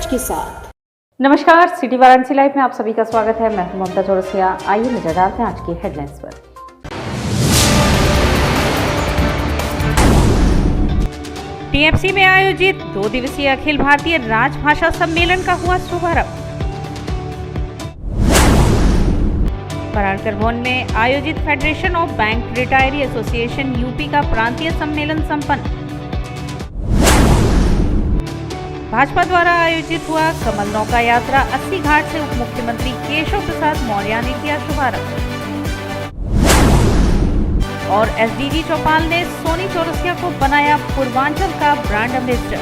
सच के साथ। नमस्कार, सिटी वाराणसी लाइव में आप सभी का स्वागत है। मैं हूं ममता चौरसिया। आइए नजर डालते हैं आज की हेडलाइंस पर। टीएफसी में आयोजित 2 दिवसीय अखिल भारतीय राजभाषा सम्मेलन का हुआ शुभारंभ। पराड़कर भवन में आयोजित federation of bank retiree association UP का प्रांतीय सम्मेलन संपन्न। भाजपा द्वारा आयोजित हुआ कमल नौका यात्रा 80 घाट से उप मुख्यमंत्री केशव प्रसाद मौर्य ने किया शुभारंभ। और एसडीजी चौपाल ने सोनी चौरसिया को बनाया पूर्वांचल का ब्रांड एम्बेसडर।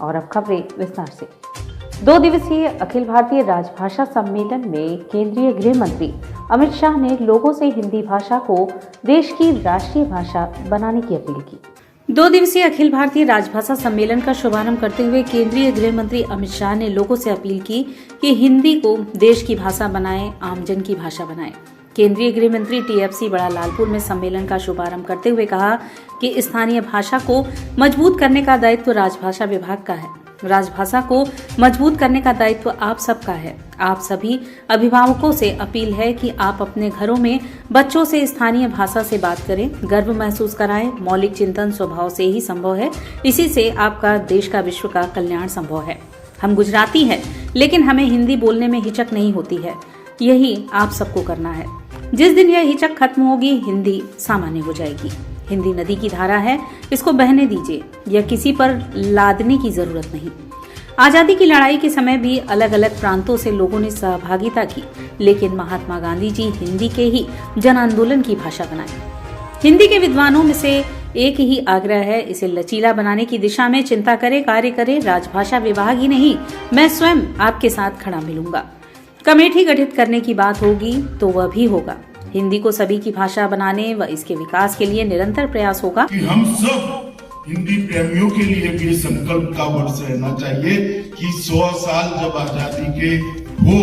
और अब खबरें विस्तार से। 2 दिवसीय अखिल भारतीय राजभाषा सम्मेलन में केंद्रीय गृह मंत्री अमित शाह ने लोगों से हिंदी भाषा को देश की राष्ट्रीय भाषा बनाने की अपील की। 2 दिवसीय अखिल भारतीय राजभाषा सम्मेलन का शुभारंभ करते हुए केंद्रीय गृह मंत्री अमित शाह ने लोगों से अपील की कि हिंदी को देश की भाषा बनाएं, आमजन की भाषा बनाएं। केंद्रीय गृह मंत्री टीएफसी बड़ा लालपुर में सम्मेलन का शुभारंभ करते हुए कहा कि स्थानीय भाषा को मजबूत करने का दायित्व राजभाषा विभाग का है। राजभाषा को मजबूत करने का दायित्व आप सबका है। आप सभी अभिभावकों से अपील है कि आप अपने घरों में बच्चों से स्थानीय भाषा से बात करें, गर्व महसूस कराएं। मौलिक चिंतन स्वभाव से ही संभव है, इसी से आपका, देश का, विश्व का कल्याण संभव है। हम गुजराती हैं, लेकिन हमें हिंदी बोलने में हिचक नहीं होती है। यही आप सबको करना है। जिस दिन यह हिचक खत्म होगी, हिंदी सामान्य हो जाएगी। हिंदी नदी की धारा है, इसको बहने दीजिए। यह किसी पर लादने की जरूरत नहीं। आजादी की लड़ाई के समय भी अलग अलग प्रांतों से लोगों ने सहभागिता की, लेकिन महात्मा गांधी जी हिंदी के ही जन आंदोलन की भाषा बनाई। हिंदी के विद्वानों में से एक ही आग्रह है, इसे लचीला बनाने की दिशा में चिंता करे, कार्य करे। राजभाषा विभाग ही नहीं, मैं स्वयं आपके साथ खड़ा मिलूंगा। कमेटी गठित करने की बात होगी तो वह भी होगा। हिंदी को सभी की भाषा बनाने व इसके विकास के लिए निरंतर प्रयास होगा। कि हम सब हिंदी प्रेमियों के लिए भी संकल्प का वर्ष रहना चाहिए कि 100 साल जब आजादी के हो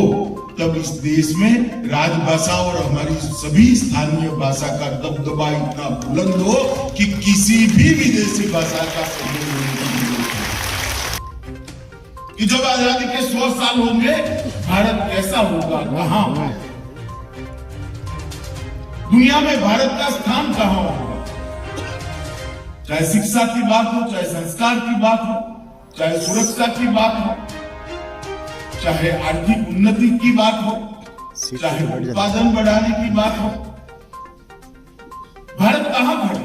तब इस देश में राजभाषा और हमारी सभी स्थानीय भाषा का दबदबा इतना बुलंद हो कि किसी भी विदेशी भाषा का कि जब आजादी के 100 साल होंगे भारत कैसा होगा, कहाँ होगा, दुनिया में भारत का स्थान कहां होगा। चाहे शिक्षा की बात हो, चाहे संस्कार की बात हो, चाहे सुरक्षा की बात हो, चाहे आर्थिक उन्नति की बात हो, चाहे उत्पादन बढ़ाने की बात हो, भारत कहां खड़ा है,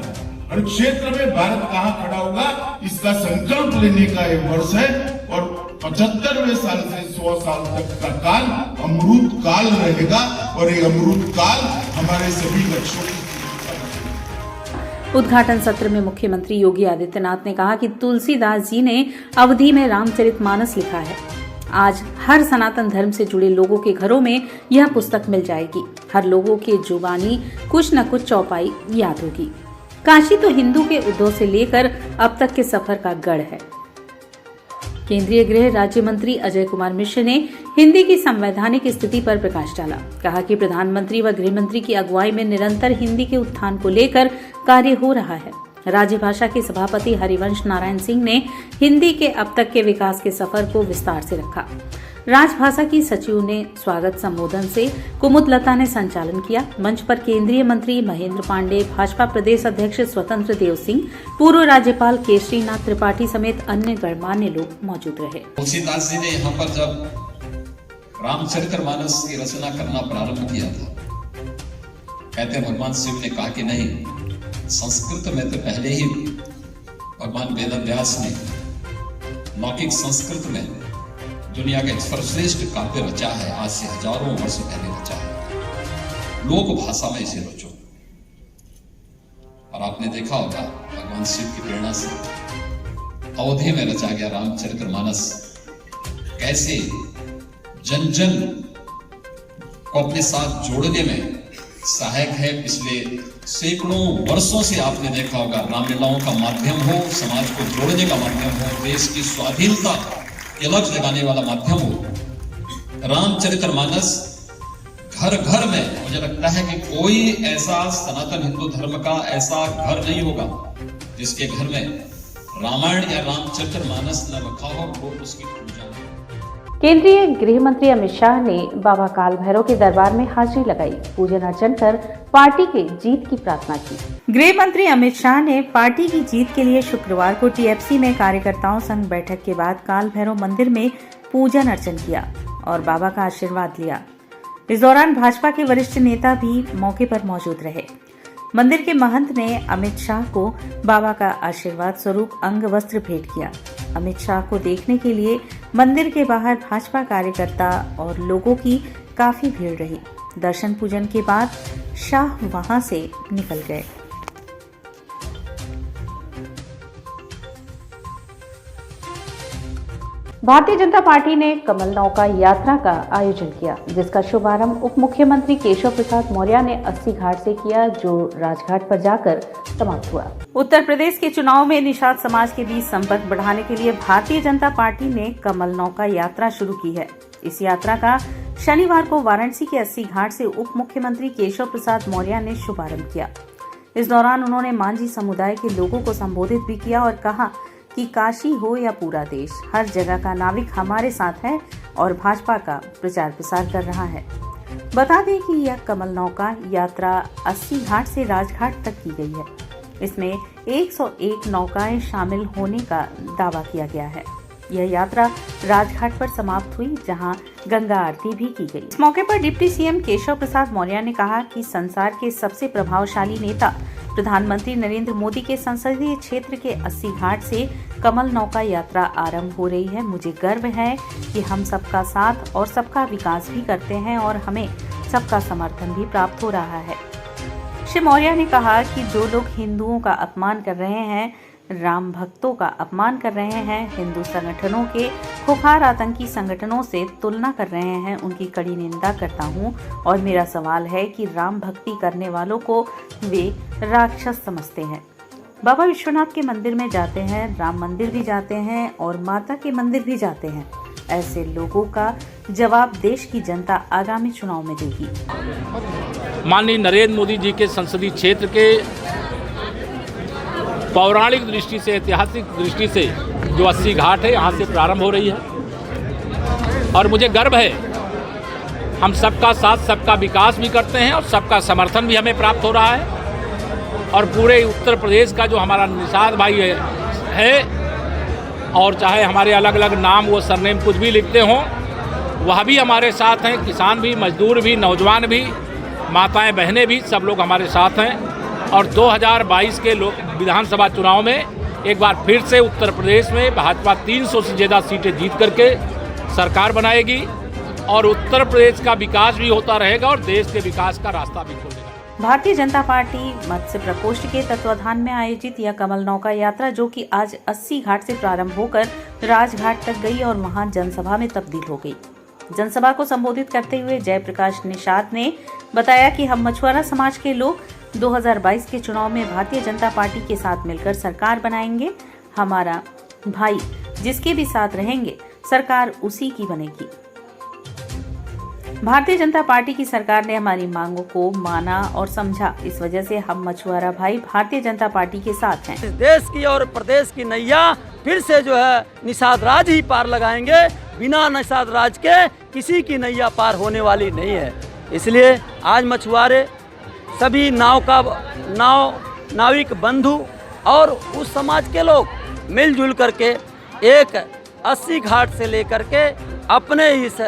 हर क्षेत्र में भारत कहां खड़ा होगा, इसका संकल्प लेने का यह वर्ष है। और 75वें साल से 100 साल तक का काल अमृत काल रहेगा और ये अमृत काल हमारे सभी लक्ष्यों की। उद्घाटन सत्र में मुख्यमंत्री योगी आदित्यनाथ ने कहा कि तुलसीदास जी ने अवधि में रामचरितमानस लिखा है। आज हर सनातन धर्म से जुड़े लोगों के घरों में यह पुस्तक मिल जाएगी। हर लोगों के जुबानी कुछ न कुछ चौपाई याद होगी। काशी तो हिंदू के उद्भव से लेकर अब तक के सफर का गढ़ है। केंद्रीय गृह राज्य मंत्री अजय कुमार मिश्र ने हिंदी की संवैधानिक स्थिति पर प्रकाश डाला। कहा कि प्रधानमंत्री व गृह मंत्री की अगुवाई में निरंतर हिंदी के उत्थान को लेकर कार्य हो रहा है। राज्य भाषा के सभापति हरिवंश नारायण सिंह ने हिंदी के अब तक के विकास के सफर को विस्तार से रखा। राजभाषा की सचिव ने स्वागत संबोधन से कुमुद लता ने संचालन किया। मंच पर केंद्रीय मंत्री महेंद्र पांडे, भाजपा प्रदेश अध्यक्ष स्वतंत्र देव सिंह, पूर्व राज्यपाल केशरी नाथ त्रिपाठी समेत अन्य गणमान्य लोग मौजूद रहे। तुलसीदास जी ने यहाँ पर जब रामचरितमानस की रचना करना प्रारंभ किया था, कहते हैं भगवान शिव ने कहा कि नहीं, संस्कृत में तो पहले ही भगवान वेदव्यास ने लौकिक संस्कृत में दुनिया का एक सर्वश्रेष्ठ काव्य रचा है। आज से हजारों वर्ष पहले रचा है। लोक भाषा में इसे रचो। और आपने देखा होगा भगवान शिव की प्रेरणा से अवधि में रचा गया रामचरितमानस कैसे जन जन को अपने साथ जोड़ने में सहायक है। पिछले सैकड़ों वर्षों से आपने देखा होगा रामलीलाओं का माध्यम हो, समाज को जोड़ने का माध्यम हो, देश की स्वाधीनता के लक्ष्य लगाने वाला माध्यम हो। रामचरितमानस घर घर में मुझे लगता है कि कोई ऐसा सनातन हिंदू धर्म का ऐसा घर नहीं होगा जिसके घर में रामायण या रामचरितमानस न रखा हो, वो उसकी पूजा नहीं। केंद्रीय गृह मंत्री अमित शाह ने बाबा काल भैरव के दरबार में हाजिरी लगाई, पूजन अर्चन कर पार्टी के जीत की प्रार्थना की। गृह मंत्री अमित शाह ने पार्टी की जीत के लिए शुक्रवार को टीएफसी में कार्यकर्ताओं संग बैठक के बाद काल भैरव मंदिर में पूजन अर्चन किया और बाबा का आशीर्वाद लिया। इस दौरान भाजपा के वरिष्ठ नेता भी मौके पर मौजूद रहे। मंदिर के महंत ने अमित शाह को बाबा का आशीर्वाद स्वरूप अंग वस्त्र भेंट किया। अमित शाह को देखने के लिए मंदिर के बाहर भाजपा कार्यकर्ता और लोगों की काफी भीड़ रही। दर्शन पूजन के बाद शाह वहां से निकल गए। भारतीय जनता पार्टी ने कमल नौका यात्रा का आयोजन किया, जिसका शुभारंभ उप मुख्यमंत्री केशव प्रसाद मौर्य ने 80 घाट से किया, जो राजघाट पर जाकर समाप्त हुआ। उत्तर प्रदेश के चुनाव में निषाद समाज के बीच संपर्क बढ़ाने के लिए भारतीय जनता पार्टी ने कमल नौका यात्रा शुरू की है। इस यात्रा का शनिवार को वाराणसी के 80 घाट से उप मुख्यमंत्री केशव प्रसाद मौर्य ने शुभारंभ किया। इस दौरान उन्होंने मांझी समुदाय के लोगों को संबोधित भी किया और कहा कि काशी हो या पूरा देश, हर जगह का नाविक हमारे साथ है और भाजपा का प्रचार प्रसार कर रहा है। बता दें कि यह कमल नौका यात्रा 80 घाट से राजघाट तक की गई है। इसमें 101 नौकाएं शामिल होने का दावा किया गया है। यह यात्रा राजघाट पर समाप्त हुई, जहां गंगा आरती भी की गई। इस मौके पर डिप्टी सीएम केशव प्रसाद मौर्य ने कहा कि संसार के सबसे प्रभावशाली नेता प्रधानमंत्री नरेंद्र मोदी के संसदीय क्षेत्र के 80 घाट से कमल नौका यात्रा आरंभ हो रही है। मुझे गर्व है कि हम सबका साथ और सबका विकास भी करते हैं और हमें सबका समर्थन भी प्राप्त हो रहा है। श्री मौर्य ने कहा कि जो लोग हिंदुओं का अपमान कर रहे हैं, राम भक्तों का अपमान कर रहे हैं, हिंदू संगठनों के खुखार आतंकी संगठनों से तुलना कर रहे हैं, उनकी कड़ी निंदा करता हूं और मेरा सवाल है कि राम भक्ति करने वालों को वे राक्षस समझते हैं। बाबा विश्वनाथ के मंदिर में जाते हैं, राम मंदिर भी जाते हैं और माता के मंदिर भी जाते हैं। ऐसे लोगों का जवाब देश की जनता आगामी चुनाव में देगी। माननीय नरेंद्र मोदी जी के संसदीय क्षेत्र के पौराणिक दृष्टि से, ऐतिहासिक दृष्टि से जो 80 घाट है, यहाँ से प्रारंभ हो रही है और मुझे गर्व है। हम सबका साथ, सबका विकास भी करते हैं और सबका समर्थन भी हमें प्राप्त हो रहा है। और पूरे उत्तर प्रदेश का जो हमारा निषाद भाई है और चाहे हमारे अलग अलग नाम वो सरनेम कुछ भी लिखते हों, वह भी हमारे साथ हैं। किसान भी, मजदूर भी, नौजवान भी, माताएं बहनें भी, सब लोग हमारे साथ हैं। और 2022 के विधानसभा चुनाव में एक बार फिर से उत्तर प्रदेश में भाजपा 300 से ज़्यादा सीटें जीत करके सरकार बनाएगी और उत्तर प्रदेश का विकास भी होता रहेगा और देश के विकास का रास्ता भी खोलेगा। भारतीय जनता पार्टी मत्स्य प्रकोष्ठ के तत्वाधान में आयोजित यह कमल नौका यात्रा, जो कि आज 80 घाट से प्रारंभ होकर राजघाट तक गई और वहां जनसभा में तब्दील हो गई। जनसभा को संबोधित करते हुए जयप्रकाश निषाद ने बताया कि हम मछुआरा समाज के लोग 2022 के चुनाव में भारतीय जनता पार्टी के साथ मिलकर सरकार बनाएंगे। हमारा भाई जिसके भी साथ रहेंगे, सरकार उसी की बनेगी। भारतीय जनता पार्टी की सरकार ने हमारी मांगों को माना और समझा, इस वजह से हम मछुआरा भाई भारतीय जनता पार्टी के साथ हैं। देश की और प्रदेश की नैया फिर से जो है निषाद राज ही पार लगाएंगे। बिना निषाद राज के किसी की नैया पार होने वाली नहीं है। इसलिए आज मछुआरे सभी नाविक बंधु और उस समाज के लोग मिलजुल करके एक 80 घाट से लेकर के अपने इस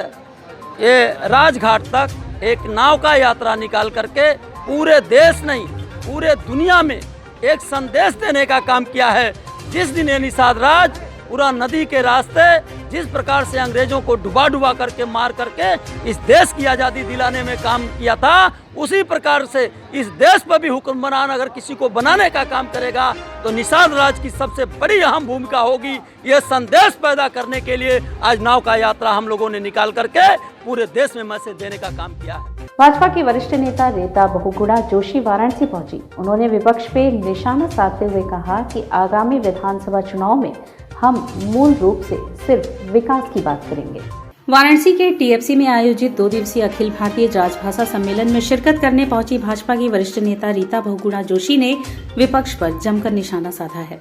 ये राजघाट तक एक नाव का यात्रा निकाल करके पूरे देश नहीं, पूरे दुनिया में एक संदेश देने का काम किया है। जिस दिन ये निषाद राज पूरा नदी के रास्ते जिस प्रकार से अंग्रेजों को डुबा करके मार करके इस देश की आज़ादी दिलाने में काम किया था, उसी प्रकार से इस देश पर भी हुक्मरान अगर किसी को बनाने का काम करेगा तो निषाद राज की सबसे बड़ी अहम भूमिका होगी। यह संदेश पैदा करने के लिए आज नाव का यात्रा हम लोगों ने निकाल करके पूरे देश में मैसेज देने का काम किया है। भाजपा की वरिष्ठ नेता रीता बहुगुणा जोशी वाराणसी पहुंची। उन्होंने विपक्ष पे निशाना साधते हुए कहा कि आगामी विधानसभा चुनाव में हम मूल रूप से सिर्फ विकास की बात करेंगे। वाराणसी के टीएफसी में आयोजित 2 दिवसीय अखिल भारतीय राजभाषा सम्मेलन में शिरकत करने पहुंची भाजपा की वरिष्ठ नेता रीता बहुगुणा जोशी ने विपक्ष पर जमकर निशाना साधा है।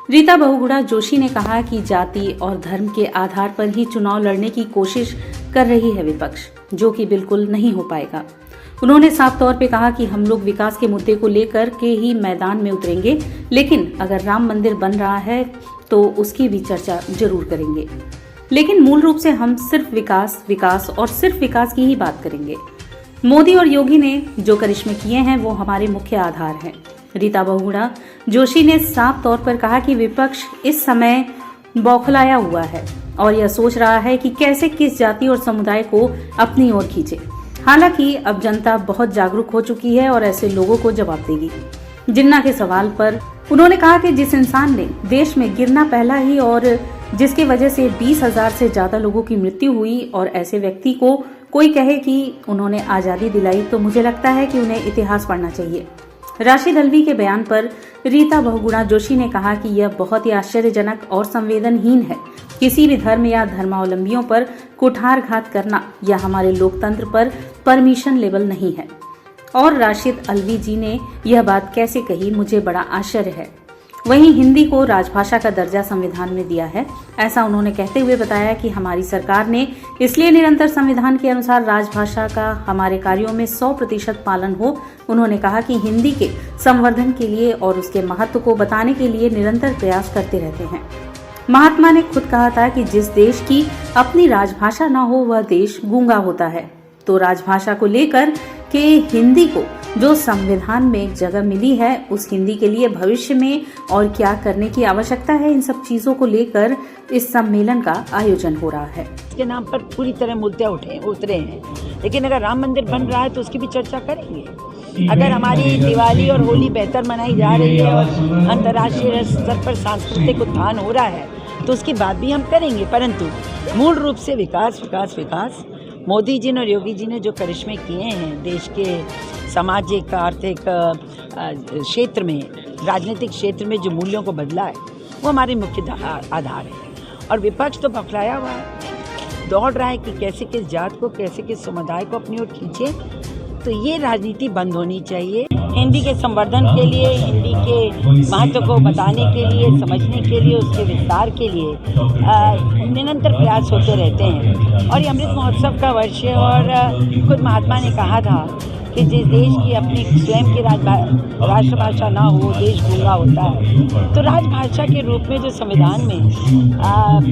रीता बहुगुणा जोशी ने कहा कि जाति और धर्म के आधार पर ही चुनाव लड़ने की कोशिश कर रही है विपक्ष, जो कि बिल्कुल नहीं हो पाएगा। उन्होंने साफ तौर पे कहा कि हम लोग विकास के मुद्दे को लेकर के ही मैदान में उतरेंगे, लेकिन अगर राम मंदिर बन रहा है तो उसकी भी चर्चा जरूर करेंगे, लेकिन मूल रूप से हम सिर्फ विकास, विकास और सिर्फ विकास की ही बात करेंगे। मोदी और योगी ने जो करिश्मे किए हैं वो हमारे मुख्य आधार हैं। रीता बहुगुणा जोशी ने साफ तौर पर कहा कि विपक्ष इस समय बौखलाया हुआ है और यह सोच रहा है कि कैसे किस जाति और समुदाय को अपनी ओर खींचे। हालांकि अब जनता बहुत जागरूक हो चुकी है और ऐसे लोगों को जवाब देगी। जिन्ना के सवाल पर उन्होंने कहा कि जिस इंसान ने देश में गिरना पहला ही और जिसकी वजह से 20,000 से ज्यादा लोगों की मृत्यु हुई और ऐसे व्यक्ति को कोई कहे कि उन्होंने आजादी दिलाई, तो मुझे लगता है कि उन्हें इतिहास पढ़ना चाहिए। राशिद अल्वी के बयान पर रीता बहुगुणा जोशी ने कहा कि यह बहुत ही आश्चर्यजनक और संवेदनहीन है। किसी भी धर्म या धर्मावलंबियों पर कुठारघात करना यह हमारे लोकतंत्र पर परमिशन लेवल नहीं है। और राशिद अल्वी जी ने यह बात कैसे कही, मुझे बड़ा आश्चर्य है। वहीं हिंदी को राजभाषा का दर्जा संविधान में दिया है, ऐसा उन्होंने कहते हुए बताया कि हमारी सरकार ने इसलिए निरंतर संविधान के अनुसार राजभाषा का हमारे कार्यों में 100% पालन हो। उन्होंने कहा कि हिंदी के संवर्धन के लिए और उसके महत्व को बताने के लिए निरंतर प्रयास करते रहते हैं। महात्मा ने खुद कहा था कि जिस देश की अपनी राजभाषा न हो वह देश गूंगा होता है। तो राजभाषा को लेकर के हिंदी को जो संविधान में एक जगह मिली है, उस हिंदी के लिए भविष्य में और क्या करने की आवश्यकता है, इन सब चीजों को लेकर इस सम्मेलन का आयोजन हो रहा है। इसके नाम पर पूरी तरह मुद्दे उतरे हैं, लेकिन अगर राम मंदिर बन रहा है तो उसकी भी चर्चा करेंगे। अगर हमारी दिवाली और होली बेहतर मनाई जा रही है और अंतर्राष्ट्रीय स्तर पर सांस्कृतिक उत्थान हो रहा है तो उसकी बात भी हम करेंगे, परंतु मूल रूप से विकास विकास विकास। मोदी जी और योगी जी ने जो करिश्मे किए हैं देश के सामाजिक आर्थिक क्षेत्र में, राजनीतिक क्षेत्र में जो मूल्यों को बदला है वो हमारे मुख्य आधार है। और विपक्ष तो बौखलाया हुआ है, दौड़ रहा है कि कैसे किस जात को, कैसे किस समुदाय को अपनी ओर खींचे। तो ये राजनीति बंद होनी चाहिए। हिंदी के संवर्धन के लिए, हिंदी के महत्व को बताने के लिए, समझने के लिए, उसके विस्तार के लिए निरंतर प्रयास होते रहते हैं। और ये अमृत महोत्सव का वर्ष है और खुद महात्मा ने कहा था कि जिस देश की अपनी स्वयं की राष्ट्रभाषा ना हो देश गूंगा होता है। तो राजभाषा के रूप में जो संविधान में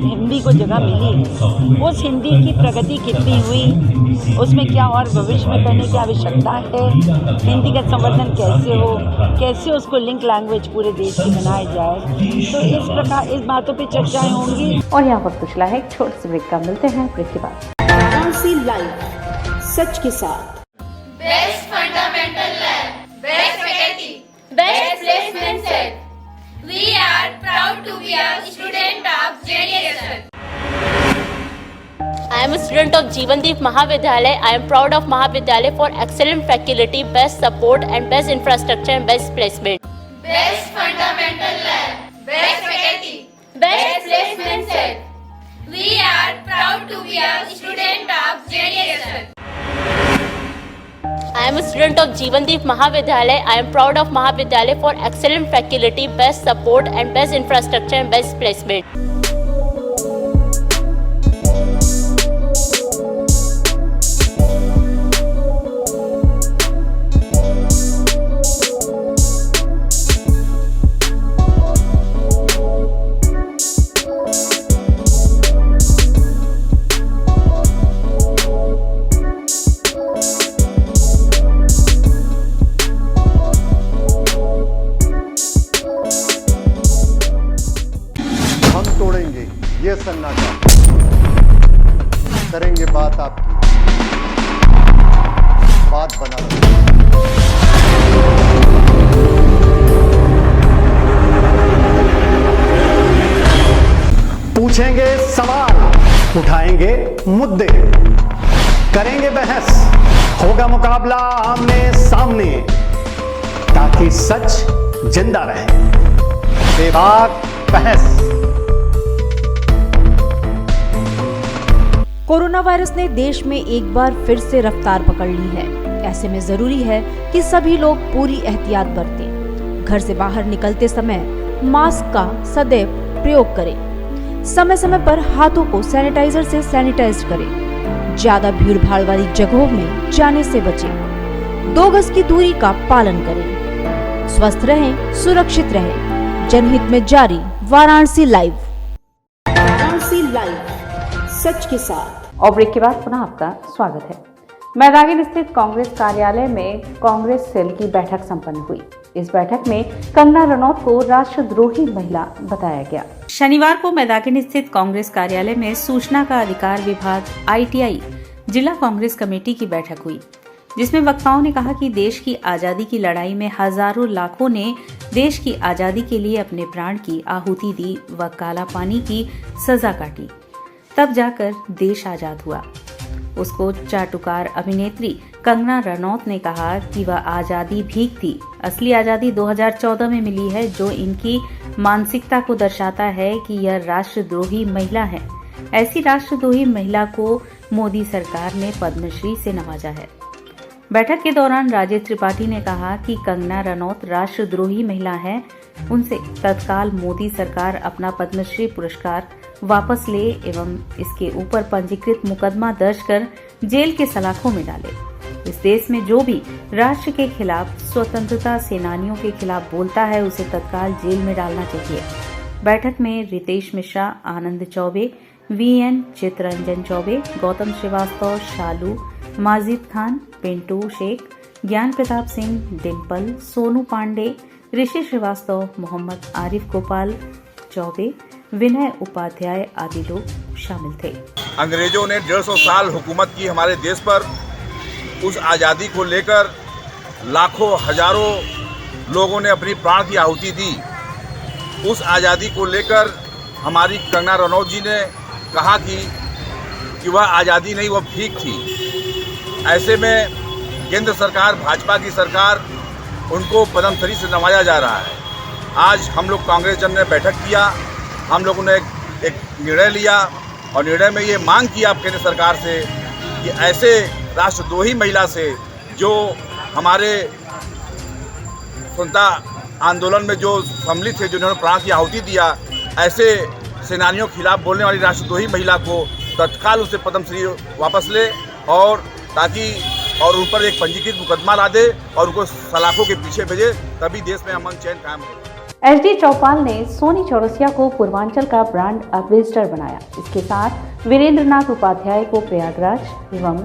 हिंदी को जगह मिली, उस हिंदी की प्रगति कितनी हुई, उसमें क्या और भविष्य में करने की आवश्यकता है, हिंदी का संवर्धन कैसे हो, कैसे उसको लिंक लैंग्वेज पूरे देश की बनाया जाए। तो इस प्रकार इस बातों पर चर्चाएं होंगी। और यहाँ वक्त कुछ है एक छोटे से ब्रेक का, मिलते हैं ब्रेक के बाद। सच के साथ Best fundamental lab, best faculty, best placement set. We are proud to be a student of JDSL. I am a student of Jeevandeep Mahavidyalaya. I am proud of Mahavidyalaya for excellent faculty, best support and best infrastructure and best placement. Best fundamental lab, best faculty, best placement set. We are proud to be a student of JDSL. I am a student of Jeevandeep Mahavidyalaya. I am proud of Mahavidyalaya for excellent faculty, best support and best infrastructure and best placement. ये सन्नाटा करेंगे बात आपकी, बात बना पूछेंगे सवाल, उठाएंगे मुद्दे, करेंगे बहस, होगा मुकाबला आमने सामने, ताकि सच जिंदा रहे। बेबाक बहस। कोरोना वायरस ने देश में एक बार फिर से रफ्तार पकड़ ली है। ऐसे में जरूरी है कि सभी लोग पूरी एहतियात बरतें। घर से बाहर निकलते समय मास्क का सदैव प्रयोग करें। समय समय पर हाथों को सैनिटाइजर से सैनिटाइज करें। ज्यादा भीड़ भाड़ वाली जगहों में जाने से बचें। 2 गज की दूरी का पालन करें। स्वस्थ रहें, सुरक्षित रहें। जनहित में जारी वाराणसी लाइव। वाराणसी लाइव, सच के साथ। और ब्रेक के बाद पुनः आपका स्वागत है। मैदागिन स्थित कांग्रेस कार्यालय में कांग्रेस सेल की बैठक संपन्न हुई। इस बैठक में कंगना रनौत को राष्ट्रद्रोही महिला बताया गया। शनिवार को मैदागिन स्थित कांग्रेस कार्यालय में सूचना का अधिकार विभाग ITI जिला कांग्रेस कमेटी की बैठक हुई, जिसमें वक्ताओं ने कहा कि देश की आजादी की लड़ाई में हजारों लाखों ने देश की आजादी के लिए अपने प्राण की आहुति दी व काला पानी की सजा काटी, तब जाकर देश आजाद हुआ। उसको चाटुकार अभिनेत्री कंगना रनौत ने कहा कि वह आजादी भीख थी। असली आजादी 2014 में मिली है, जो इनकी मानसिकता को दर्शाता है कि यह राष्ट्रद्रोही महिला है। ऐसी राष्ट्रद्रोही महिला को मोदी सरकार ने पद्मश्री से नवाजा है। बैठक के दौरान राजेश त्रिपाठी ने कहा कि कंगना रनौत राष्ट्रद्रोही महिला है, उनसे तत्काल मोदी सरकार अपना पद्मश्री पुरस्कार वापस ले एवं इसके ऊपर पंजीकृत मुकदमा दर्ज कर जेल के सलाखों में डाले। इस देश में जो भी राष्ट्र के खिलाफ, स्वतंत्रता सेनानियों के खिलाफ बोलता है, उसे तत्काल जेल में डालना चाहिए। बैठक में रितेश मिश्रा, आनंद चौबे, VN चित्ररंजन चौबे, गौतम श्रीवास्तव, शालू, माजिद खान, पिंटू शेख, ज्ञान प्रताप सिंह, डिम्पल, सोनू पांडे, ऋषि श्रीवास्तव, मोहम्मद आरिफ गोपाल चौबे, विनय उपाध्याय आदि लोग शामिल थे। अंग्रेजों ने 150 साल हुकूमत की हमारे देश पर। उस आज़ादी को लेकर लाखों हजारों लोगों ने अपनी प्राण की आहुति दी। उस आज़ादी को लेकर हमारी कंगना रनौत जी ने कहा कि वह आज़ादी नहीं, वह भीख थी। ऐसे में केंद्र सरकार, भाजपा की सरकार, उनको पद्मश्री से नवाजा जा रहा है। आज हम लोग कांग्रेस जन ने बैठक किया, हम लोगों ने एक निर्णय लिया और निर्णय में ये मांग किया केंद्र सरकार से कि ऐसे राष्ट्रद्रोही महिला से, जो हमारे स्वतंत्रता आंदोलन में जो सम्मिलित थे, जिन्होंने प्राण की आहुति दिया, ऐसे सेनानियों के खिलाफ बोलने वाली राष्ट्रद्रोही महिला को तत्काल उससे पद्मश्री वापस ले और ताकि उन पर एक पंजीकृत मुकदमा ला दे और उनको सलाखों के पीछे भेजे, तभी देश में अमन चैन कायम होगा। SD चौपाल ने सोनी चौरसिया को पूर्वांचल का ब्रांड एम्बेसडर बनाया। इसके साथ वीरेंद्रनाथ उपाध्याय को प्रयागराज एवं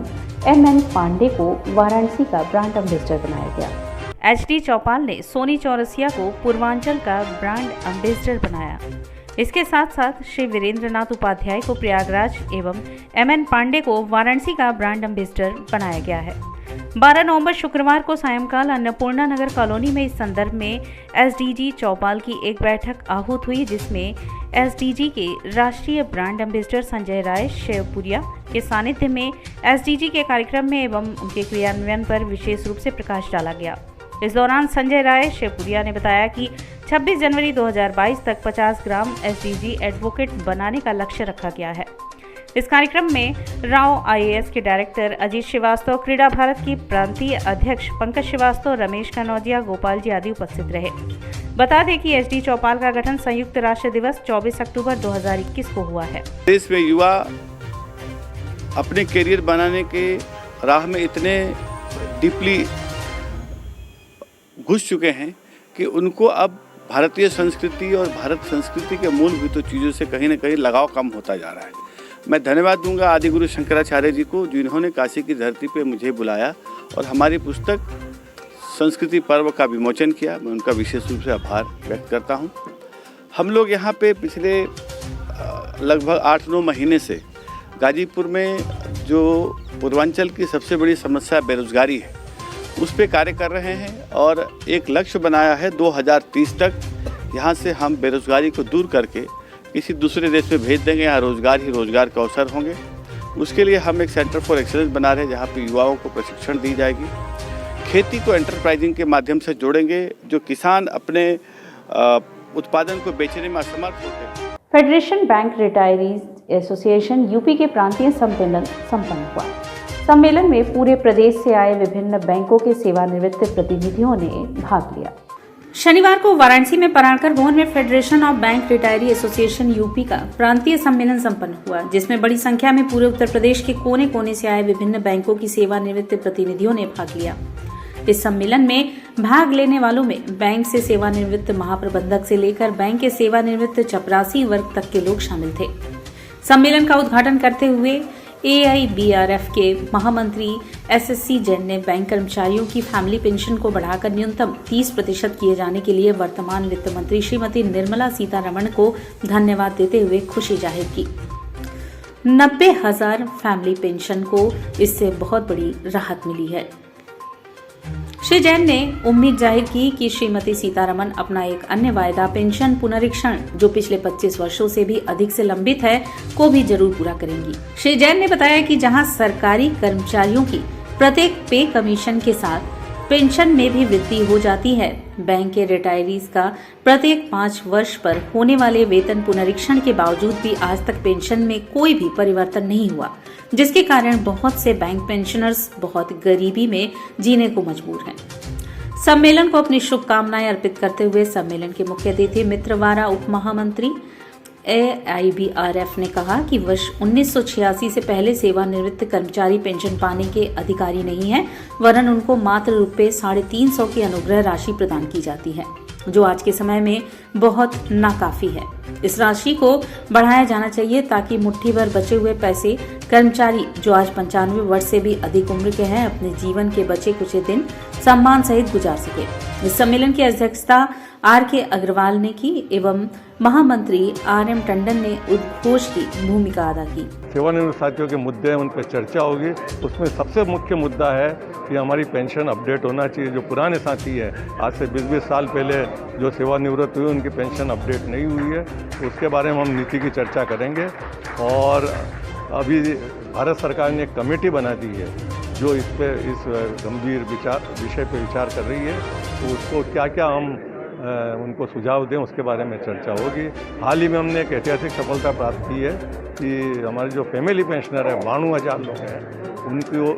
MN पांडे को वाराणसी का ब्रांड एम्बेसडर बनाया गया। SD चौपाल ने सोनी चौरसिया को पूर्वांचल का ब्रांड एम्बेसडर बनाया। इसके साथ साथ श्री वीरेंद्रनाथ उपाध्याय को प्रयागराज एवं MN पांडे को वाराणसी का ब्रांड एम्बेसडर बनाया गया है। 12 नवंबर शुक्रवार को सायंकाल अन्नपूर्णा नगर कॉलोनी में इस संदर्भ में SDG चौपाल की एक बैठक आहूत हुई, जिसमें SDG के राष्ट्रीय ब्रांड एम्बेसडर संजय राय शेवपुरिया के सानिध्य में SDG के कार्यक्रम में एवं उनके क्रियान्वयन पर विशेष रूप से प्रकाश डाला गया। इस दौरान संजय राय शेवपुरिया ने बताया कि 26 जनवरी 2022 तक 50 ग्राम SDG एडवोकेट बनाने का लक्ष्य रखा गया है। इस कार्यक्रम में राव IAS के डायरेक्टर अजीत श्रीवास्तव, क्रीड़ा भारत की प्रांतीय अध्यक्ष पंकज श्रीवास्तव, रमेश कनौजिया, गोपाल जी आदि उपस्थित रहे। बता दें कि SD चौपाल का गठन संयुक्त राष्ट्र दिवस 24 अक्टूबर 2021 को हुआ है। देश में युवा अपने करियर बनाने के राह में इतने डीपली घुस चुके हैं कि उनको अब भारतीय संस्कृति और भारत संस्कृति के मूलभूत चीज़ों से कहीं ना कहीं लगाव कम होता जा रहा है। मैं धन्यवाद दूंगा आदिगुरु शंकराचार्य जी को, जिन्होंने काशी की धरती पे मुझे बुलाया और हमारी पुस्तक संस्कृति पर्व का विमोचन किया। मैं उनका विशेष रूप से आभार व्यक्त करता हूं। हम लोग यहाँ पे पिछले लगभग 8-9 महीने से गाजीपुर में जो पूर्वांचल की सबसे बड़ी समस्या बेरोजगारी है, उस पे कार्य कर रहे हैं और एक लक्ष्य बनाया है 2030 तक यहाँ से हम बेरोजगारी को दूर करके किसी दूसरे देश में भेज देंगे, यहाँ रोजगार ही रोजगार के अवसर होंगे। उसके लिए हम एक सेंटर फॉर एक्सेलेंस बना रहे हैं, जहाँ पे युवाओं को प्रशिक्षण दी जाएगी। खेती को एंटरप्राइजिंग के माध्यम से जोड़ेंगे। जो किसान अपने उत्पादन को बेचने में असमर्थ होते हैं। Federation bank retirees association UP के प्रांतीय सम्मेलन संपन्न हुआ। सम्मेलन में पूरे प्रदेश से आए विभिन्न बैंकों के सेवानिवृत्त प्रतिनिधियों ने भाग लिया। शनिवार को वाराणसी में पराणकर भवन में federation of bank retiree association UP का प्रांतीय सम्मेलन संपन्न हुआ, जिसमें बड़ी संख्या में पूरे उत्तर प्रदेश के कोने कोने से आए विभिन्न बैंकों की सेवानिवृत्त प्रतिनिधियों ने भाग लिया। इस सम्मेलन में भाग लेने वालों में बैंक से सेवानिवृत्त महाप्रबंधक से लेकर बैंक के सेवानिवृत्त चपरासी वर्ग तक के लोग शामिल थे। सम्मेलन का उद्घाटन करते हुए AIBRF के महामंत्री SSC जैन ने बैंक कर्मचारियों की फैमिली पेंशन को बढ़ाकर न्यूनतम 30% किए जाने के लिए वर्तमान वित्त मंत्री श्रीमती निर्मला सीतारमण को धन्यवाद देते हुए खुशी जाहिर की। 90,000 फैमिली पेंशन को इससे बहुत बड़ी राहत मिली है। श्री जैन ने उम्मीद जाहिर की कि श्रीमती सीतारमण अपना एक अन्य वायदा पेंशन पुनरीक्षण, जो पिछले 25 वर्षों से भी अधिक से लंबित है, को भी जरूर पूरा करेंगी। श्री जैन ने बताया कि जहां सरकारी कर्मचारियों की प्रत्येक पे कमीशन के साथ पेंशन में भी वृद्धि हो जाती है, बैंक के रिटायरीज का प्रत्येक 5 वर्ष पर होने वाले वेतन पुनरीक्षण के बावजूद भी आज तक पेंशन में कोई भी परिवर्तन नहीं हुआ, जिसके कारण बहुत से बैंक पेंशनर्स बहुत गरीबी में जीने को मजबूर हैं। सम्मेलन को अपनी शुभकामनाएं अर्पित करते हुए सम्मेलन के मुख्य अतिथि मित्रवारा उप महामंत्री AIBRF ने कहा कि वर्ष 1986 से पहले सेवानिवृत्त कर्मचारी पेंशन पाने के अधिकारी नहीं है, वरन उनको मात्र ₹350 की अनुग्रह राशि प्रदान की जाती है, जो आज के समय में बहुत नाकाफी है। इस राशि को बढ़ाया जाना चाहिए ताकि मुट्ठी भर बचे हुए पैसे कर्मचारी, जो आज 95 वर्ष से भी अधिक उम्र के हैं, अपने जीवन के बचे कुछ दिन सम्मान सहित गुजार सके। इस सम्मेलन की अध्यक्षता RK अग्रवाल ने की एवं महामंत्री RM टंडन ने उद्घोष की भूमिका अदा की। सेवानिवृत्त साथियों के मुद्दे हैं, उन पर चर्चा होगी। उसमें सबसे मुख्य मुद्दा है कि हमारी पेंशन अपडेट होना चाहिए। जो पुराने साथी है, आज से 20-20 साल पहले जो सेवानिवृत्त हुए, उनकी पेंशन अपडेट नहीं हुई है, तो उसके बारे में हम नीति की चर्चा करेंगे। और अभी भारत सरकार ने एक कमेटी बना दी है जो इस गंभीर विषय पे विचार कर रही है, तो उसको क्या क्या हम उनको सुझाव दें, उसके बारे में चर्चा होगी। हाल ही में हमने एक ऐतिहासिक सफलता प्राप्त की है कि हमारे जो फैमिली पेंशनर है, 92,000 लोग हैं,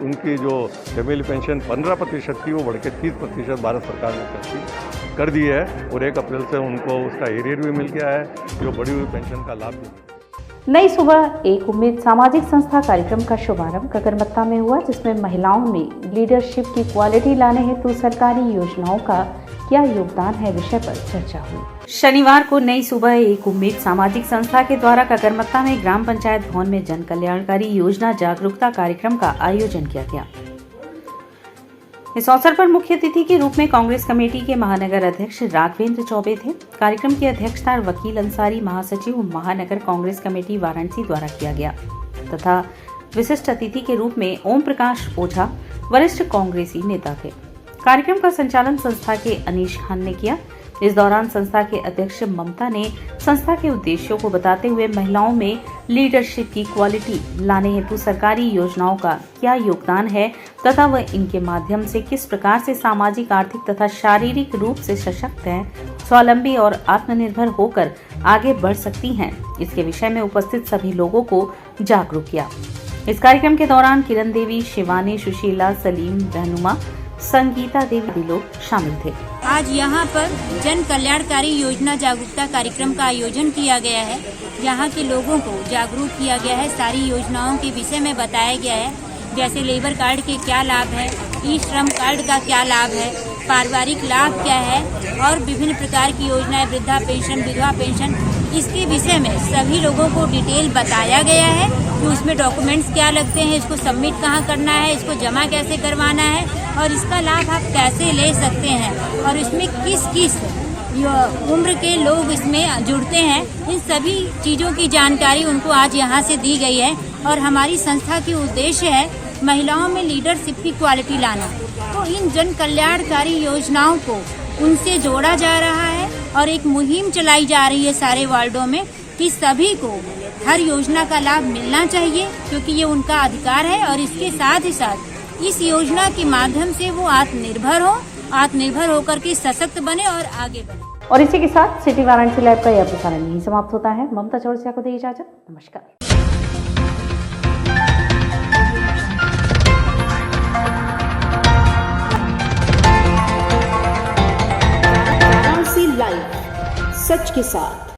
उनकी जो फैमिली पेंशन 15% थी, वो बढ़ के 30% भारत सरकार ने कर दी है। और 1 अप्रैल से उनको उसका एरियर भी मिल गया है, जो बढ़ी हुई पेंशन का लाभ भी। नई सुबह एक उम्मीद सामाजिक संस्था कार्यक्रम का शुभारंभ ककरमत्ता में हुआ, जिसमें महिलाओं में लीडरशिप की क्वालिटी लाने हेतु सरकारी योजनाओं का क्या योगदान है विषय पर चर्चा हुई। शनिवार को नई सुबह एक उम्मीद सामाजिक संस्था के द्वारा ककरमत्ता में ग्राम पंचायत भवन में जन कल्याणकारी योजना जागरूकता कार्यक्रम का आयोजन किया गया। इस अवसर पर मुख्य अतिथि के रूप में कांग्रेस कमेटी के महानगर अध्यक्ष राघवेंद्र चौबे थे। कार्यक्रम की अध्यक्षता वकील अंसारी, महासचिव महानगर कांग्रेस कमेटी वाराणसी द्वारा किया गया तथा विशिष्ट अतिथि के रूप में ओम प्रकाश ओझा वरिष्ठ कांग्रेसी नेता थे। कार्यक्रम का संचालन संस्था के अनीश खान ने किया। इस दौरान संस्था के अध्यक्ष ममता ने संस्था के उद्देश्यों को बताते हुए महिलाओं में लीडरशिप की क्वालिटी लाने हेतु सरकारी योजनाओं का क्या योगदान है तथा वह इनके माध्यम से किस प्रकार से सामाजिक, आर्थिक तथा शारीरिक रूप से सशक्त हैं, स्वावलंबी और आत्मनिर्भर होकर आगे बढ़ सकती हैं, इसके विषय में उपस्थित सभी लोगों को जागरूक किया। इस कार्यक्रम के दौरान किरण देवी, शिवानी, सुशीला, सलीम, रहनुमा, संगीता देवी लोग शामिल थे। आज यहाँ पर जन कल्याणकारी योजना जागरूकता कार्यक्रम का आयोजन किया गया है। यहाँ के लोगों को जागरूक किया गया है, सारी योजनाओं के विषय में बताया गया है, जैसे लेबर कार्ड के क्या लाभ है, ई श्रम कार्ड का क्या लाभ है, पारिवारिक लाभ क्या है और विभिन्न प्रकार की योजनाएं, वृद्धा पेंशन, विधवा पेंशन, इसके विषय में सभी लोगों को डिटेल बताया गया है कि उसमें डॉक्यूमेंट्स क्या लगते हैं, इसको सबमिट कहाँ करना है, इसको जमा कैसे करवाना है और इसका लाभ आप कैसे ले सकते हैं और इसमें किस किस उम्र के लोग इसमें जुड़ते हैं, इन सभी चीज़ों की जानकारी उनको आज यहाँ से दी गई है। और हमारी संस्था की उद्देश्य है महिलाओं में लीडरशिप की क्वालिटी लाना। तो इन जन कल्याणकारी योजनाओं को उनसे जोड़ा जा रहा है और एक मुहिम चलाई जा रही है सारे वार्डों में कि सभी को हर योजना का लाभ मिलना चाहिए, क्योंकि ये उनका अधिकार है। और इसके साथ ही साथ इस योजना के माध्यम से वो आत्मनिर्भर होकर के सशक्त बने और आगे बढ़े। और इसी के साथ सिटी वाराणसी लाइव का यह प्रसारण यहीं समाप्त होता है। ममता चौरसिया को दी इजाजत। नमस्कार। सच के साथ।